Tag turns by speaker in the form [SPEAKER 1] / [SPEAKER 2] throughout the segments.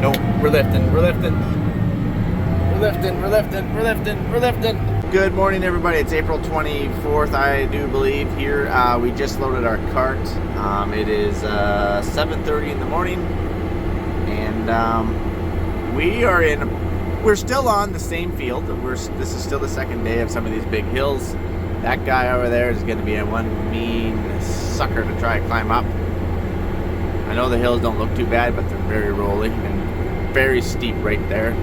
[SPEAKER 1] No, we're lifting. We're lifting. We're lifting. We're lifting. We're lifting. We're lifting. Good morning, everybody. It's April 24th, I do believe. Here, we just loaded our cart. It is 7:30 in the morning, and we're still on the same field. This is still the second day of some of these big hills. That guy over there is going to be a one mean sucker to try to climb up. I know the hills don't look too bad, but they're very rolly and very steep right there.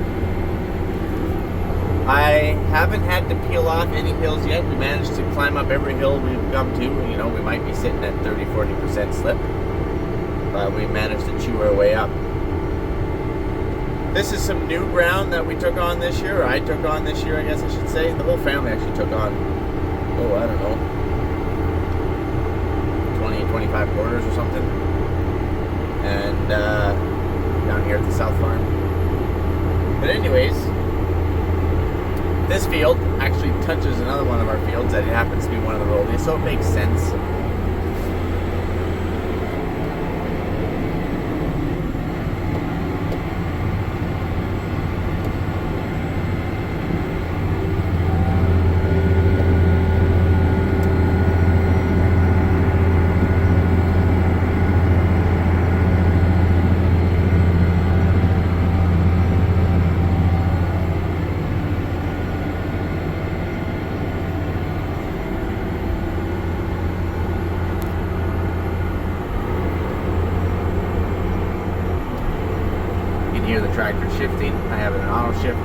[SPEAKER 1] I haven't had to peel off any hills yet. We managed to climb up every hill we've come to. You know, we might be sitting at 30-40% slip, but we managed to chew our way up. This is some new ground that we took on this year, or I took on this year, I guess I should say. The whole family actually took on, I don't know, 20, 25 quarters or something. And down here at the South Farm. But anyways, this field actually touches another one of our fields that it happens to be one of the rollies, so it makes sense. Hear the tractor shifting. I have it in auto shift.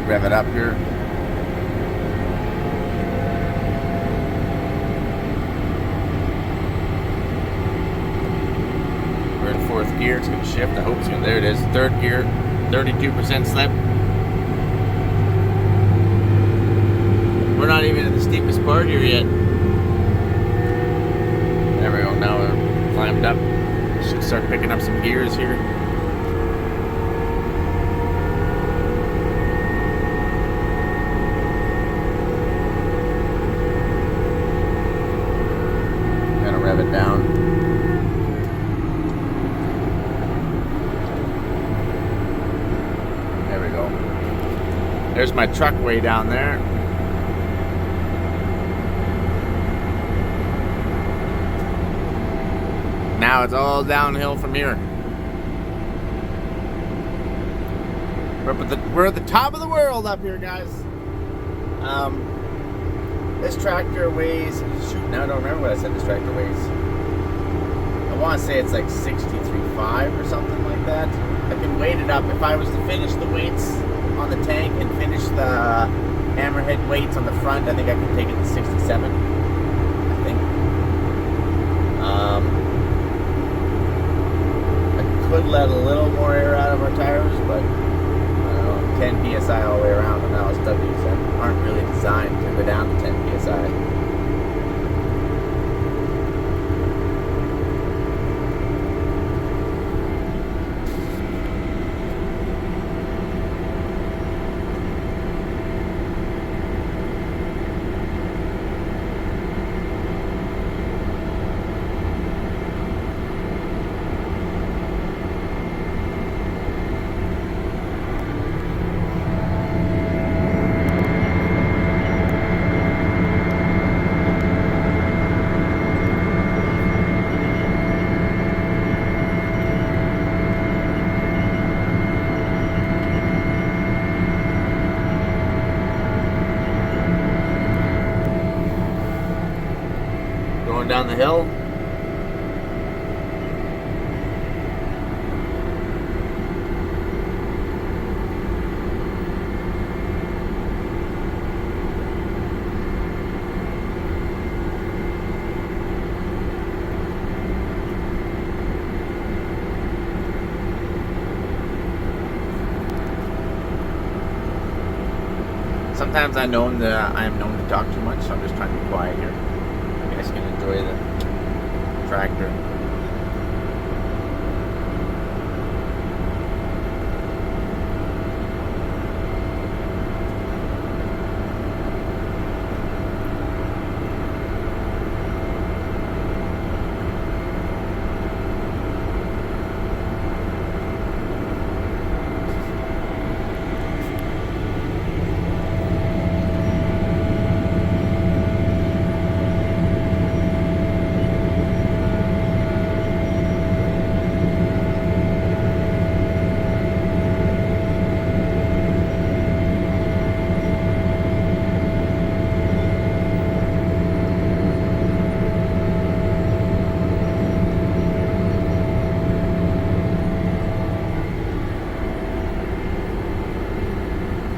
[SPEAKER 1] Rev it up here. We're in fourth gear. It's going to shift. I hope it's going to. There it is. Third gear. 32% slip. We're not even in the steepest part here yet. There we go. Now we're climbed up. Should start picking up some gears here. Rev it down. There we go. There's my truck way down there. Now it's all downhill from here. We're at the top of the world up here, guys. This tractor weighs, now I don't remember what I said this tractor weighs. I want to say it's like 63.5 or something like that. I can weight it up. If I was to finish the weights on the tank and finish the hammerhead weights on the front, I think I can take it to 67, I think. I could let a little more air out of our tires, but I don't know, 10 psi all the way around on LSWs that aren't really designed to go down to 10 psi. Down the hill. Sometimes I am known to talk too much, so I'm just trying to be quiet here. You guys can enjoy the tractor.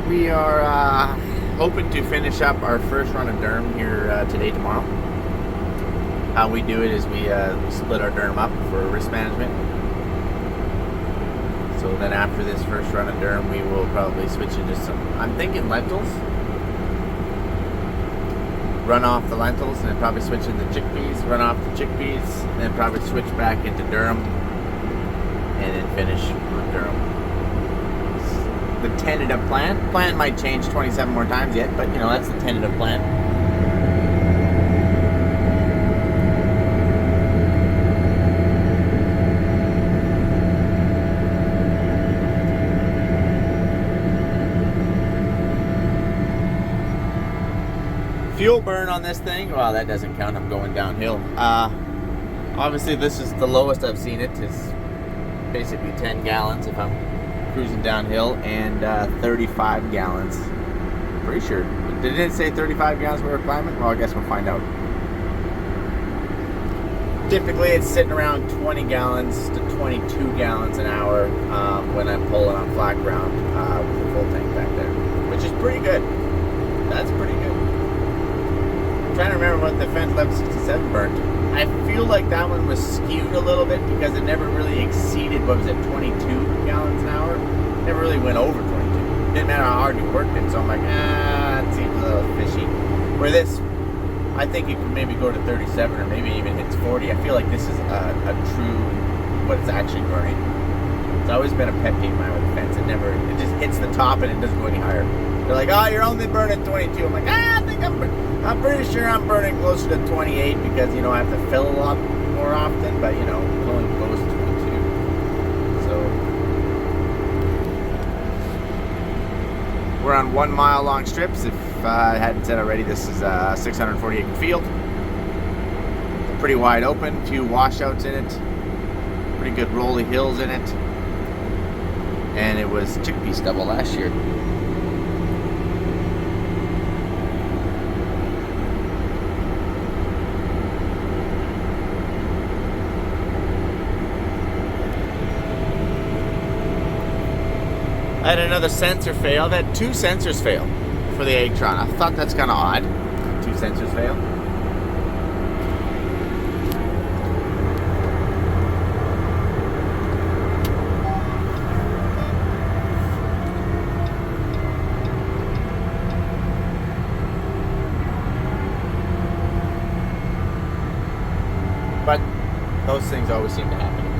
[SPEAKER 1] We are hoping to finish up our first run of derm here today, tomorrow. How we do it is we split our derm up for risk management. So then after this first run of derm, we will probably switch into some, I'm thinking lentils. Run off the lentils and then probably switch into chickpeas, run off the chickpeas, and then probably switch back into durum and then finish on durum. The tentative plan. Plan might change 27 more times yet, but you know, that's the tentative plan. Fuel burn on this thing, well, that doesn't count. I'm going downhill. Obviously, this is the lowest I've seen it. It's basically 10 gallons if I'm cruising downhill, and 35 gallons. Pretty sure. Did it say 35 gallons we were climbing? Well, I guess we'll find out. Typically, it's sitting around 20 gallons to 22 gallons an hour when I'm pulling on flat ground with the full tank back there, which is pretty good. That's pretty good. I'm trying to remember what the Fendt 1167 burned. I feel like that one was skewed a little bit because it never really exceeded, what was it, 22 gallons an hour? Never really went over 22. Didn't matter how hard you worked it, so I'm like, it seems a little fishy. Where this, I think it could maybe go to 37 or maybe even hits 40. I feel like this is a true, what it's actually burning. It's always been a pet peeve of mine with the Fendt. It just hits the top and it doesn't go any higher. They're like, oh, you're only burning 22. I'm like, I think I'm pretty sure I'm burning closer to 28 because, you know, I have to fill a lot more often, but, you know, it only goes to 22. So, we're on 1 mile long strips. If I hadn't said already, this is a 640 acre field. Pretty wide open, a few washouts in it, pretty good rolly hills in it, and it was chickpea stubble last year. I had another sensor fail. I've had 2 sensors fail for the Egtron. I thought that's kind of odd. 2 sensors fail. But those things always seem to happen.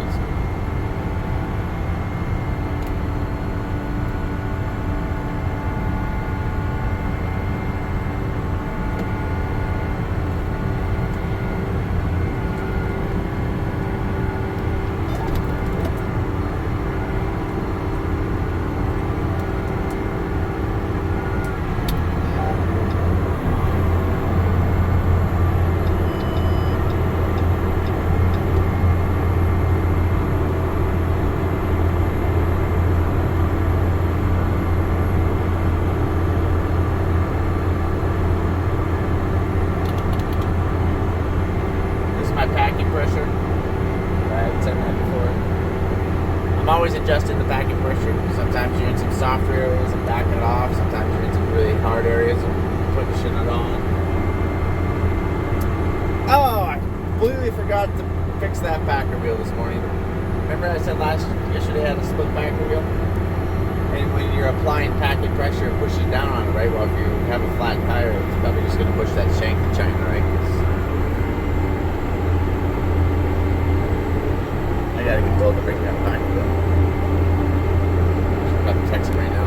[SPEAKER 1] Always adjusting the packing pressure. Sometimes you're in some softer areas and backing it off. Sometimes you're in some really hard areas and pushing it on. Oh, I completely forgot to fix that backer wheel this morning. Remember I said yesterday I had a split backer wheel? And when you're applying packing pressure, it pushes down on it, right? Well, if you have a flat tire, it's probably just going to push that shank to China, right? 'Cause I got to get told to bring that back. I'm about to text him right now.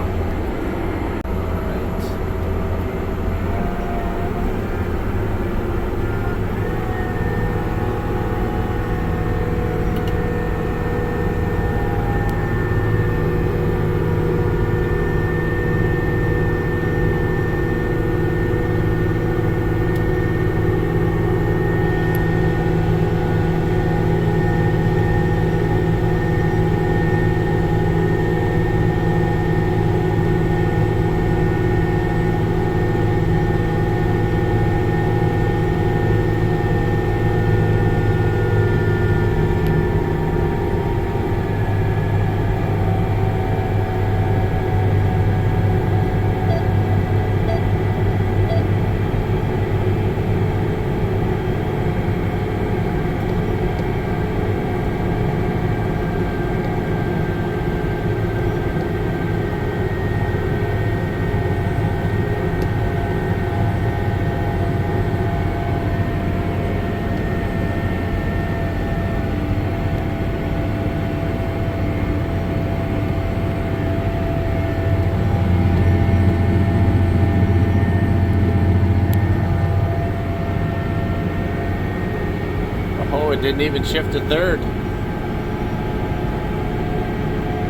[SPEAKER 1] Oh, it didn't even shift to third.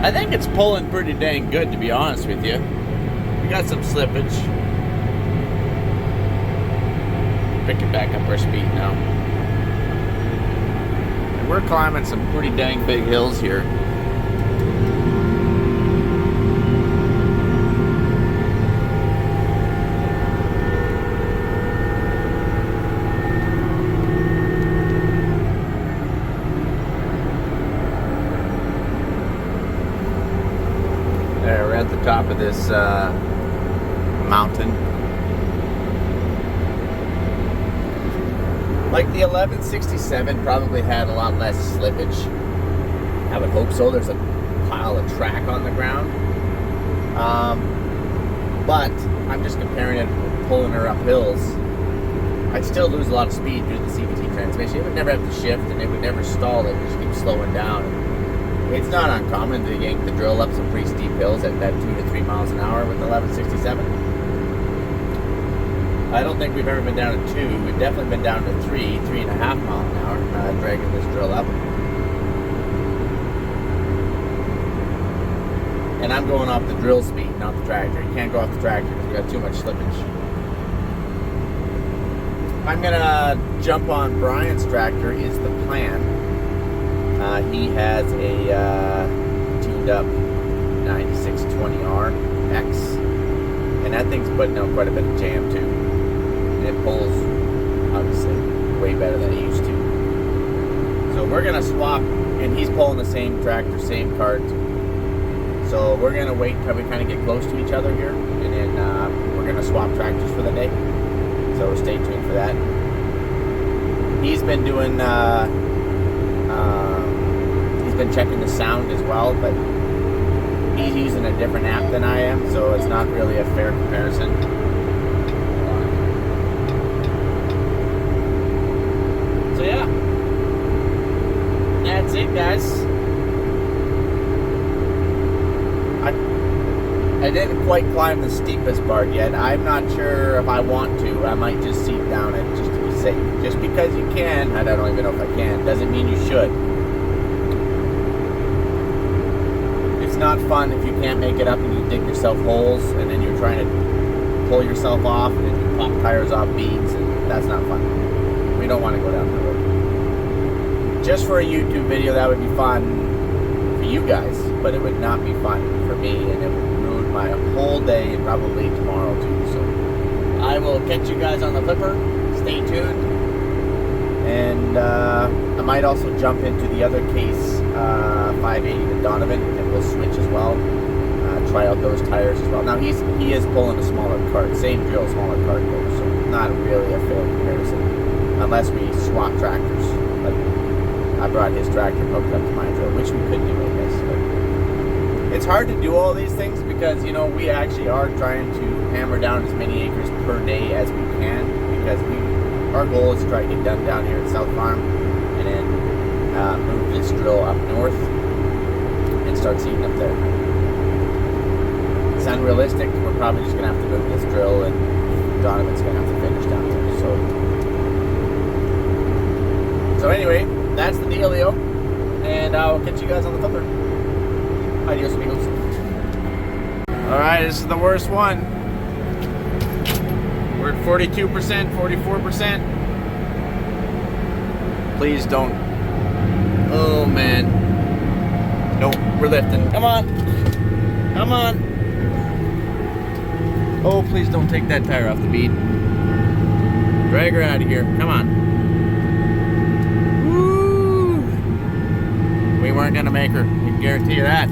[SPEAKER 1] I think it's pulling pretty dang good, to be honest with you. We got some slippage. Picking back up our speed now. And we're climbing some pretty dang big hills here. There, we're at the top of this mountain. Like the 1167 probably had a lot less slippage. I would hope so. There's a pile of track on the ground. But I'm just comparing it with pulling her up hills. I'd still lose a lot of speed due to the CVT transmission. It would never have to shift and it would never stall. It would just keep slowing down. It's not uncommon to yank the drill up some pretty steep hills at that 2 to 3 miles an hour with the 1167. I don't think we've ever been down to 2. We've definitely been down to 3.5 miles an hour, dragging this drill up. And I'm going off the drill speed, not the tractor. You can't go off the tractor because we got too much slippage. I'm gonna jump on Brian's tractor is the plan. He has a tuned up 9620R X, and that thing's putting out quite a bit of jam too. And it pulls, obviously, way better than it used to. So we're gonna swap, and he's pulling the same tractor, same cart. So we're gonna wait until we kind of get close to each other here, and then we're gonna swap tractors for the day. So stay tuned for that. He's been doing. He's been checking the sound as well, but he's using a different app than I am, so it's not really a fair comparison. So yeah, that's it, guys. I didn't quite climb the steepest part yet. I'm not sure if I want to. I might just seat down it just to be safe. Just because you can, I don't even know if I can, doesn't mean you should. It's not fun if you can't make it up and you dig yourself holes and then you're trying to pull yourself off and then you pop tires off beads, and that's not fun. We don't want to go down the road. Just for a YouTube video, that would be fun for you guys, but it would not be fun for me, and it would ruin my whole day and probably tomorrow too. So I will catch you guys on the flipper. Stay tuned. And I might also jump into the other case, 580 to Donovan, and we'll switch as well. Try out those tires as well. Now he is pulling a smaller cart, same drill, smaller cart though, so not really a fair comparison, unless we swap tractors. Like I brought his tractor and hooked up to my drill, which we could do, I guess. But It's hard to do all these things because, we actually are trying to hammer down as many acres per day as we can, because our goal is to try to get done down here at South Farm and then move this drill up north and start seeding up there. It's unrealistic. We're probably just going to have to move this drill, and Donovan's going to have to finish down there. So anyway, that's the dealio, and I'll catch you guys on the flipper. Adios, amigos. Alright, this is the worst one. We're at 42%, 44%. Please don't. Oh, man. No, we're lifting. Come on. Come on. Oh, please don't take that tire off the bead. Drag her out of here. Come on. Woo! We weren't going to make her. We can guarantee you that.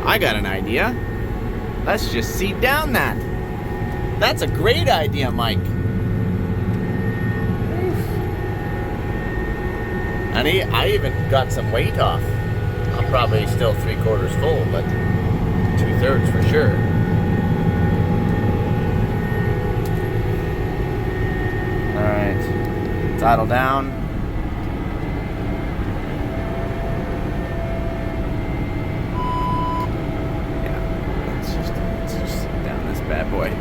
[SPEAKER 1] I got an idea. Let's just seat down that. That's a great idea, Mike. Honey, I even got some weight off. I'm probably still 3/4 full, but 2/3 for sure. Alright. Throttle down. Bad boy.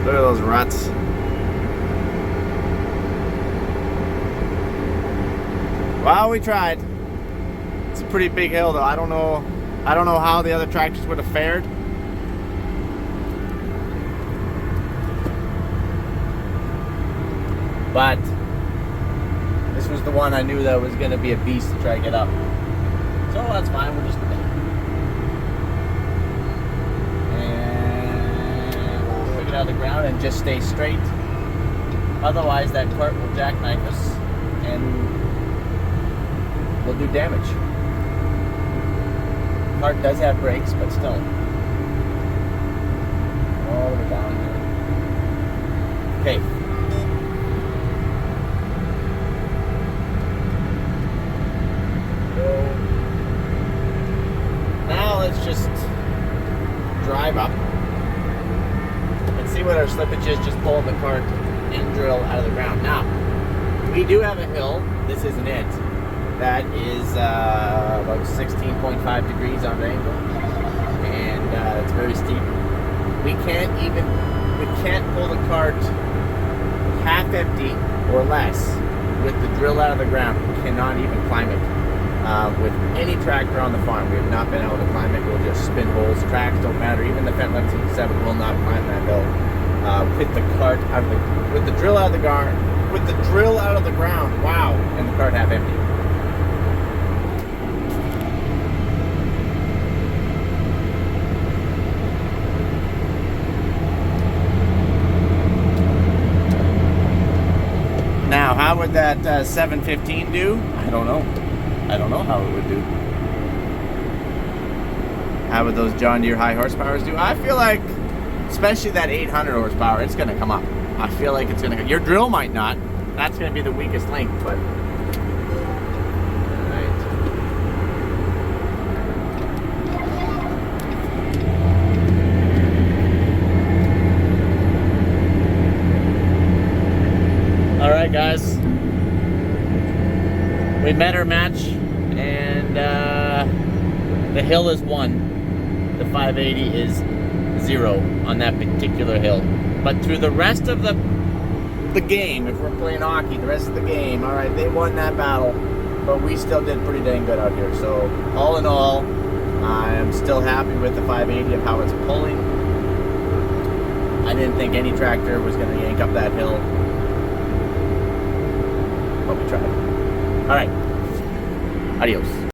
[SPEAKER 1] Look at those ruts. Well, we tried. It's a pretty big hill, though. I don't know how the other tractors would have fared. But this was the one I knew that was going to be a beast to try to get up. So that's fine. We'll just do that. And we'll pick it out of the ground and just stay straight. Otherwise, that cart will jackknife us and we'll do damage. The cart does have brakes, but still. All the way down here. Okay. Let's just drive up and see what our slippage is, just pulling the cart and drill out of the ground. Now, we do have a hill, this isn't it, that is about 16.5 degrees on the angle, and it's very steep. We can't pull the cart half empty or less with the drill out of the ground. We cannot even climb it. With any tractor on the farm, we have not been able to climb it. We'll just spin holes. Tracks don't matter. Even the Fendt 7 will not climb that hill with the cart out of with the drill out of the ground. With the drill out of the ground. Wow! And the cart half empty. Now, how would that 715 do? I don't know. I don't know how it would do. How would those John Deere high horsepowers do? I feel like, especially that 800 horsepower, it's going to come up. I feel like it's going to. Your drill might not. That's going to be the weakest link, but. All right, guys. We met our match, and the hill is 1. The 580 is 0 on that particular hill. But through the rest of the game, if we're playing hockey, the rest of the game, all right, they won that battle, but we still did pretty dang good out here. So all in all, I am still happy with the 580 of how it's pulling. I didn't think any tractor was going to yank up that hill, but we tried. All right. Adios.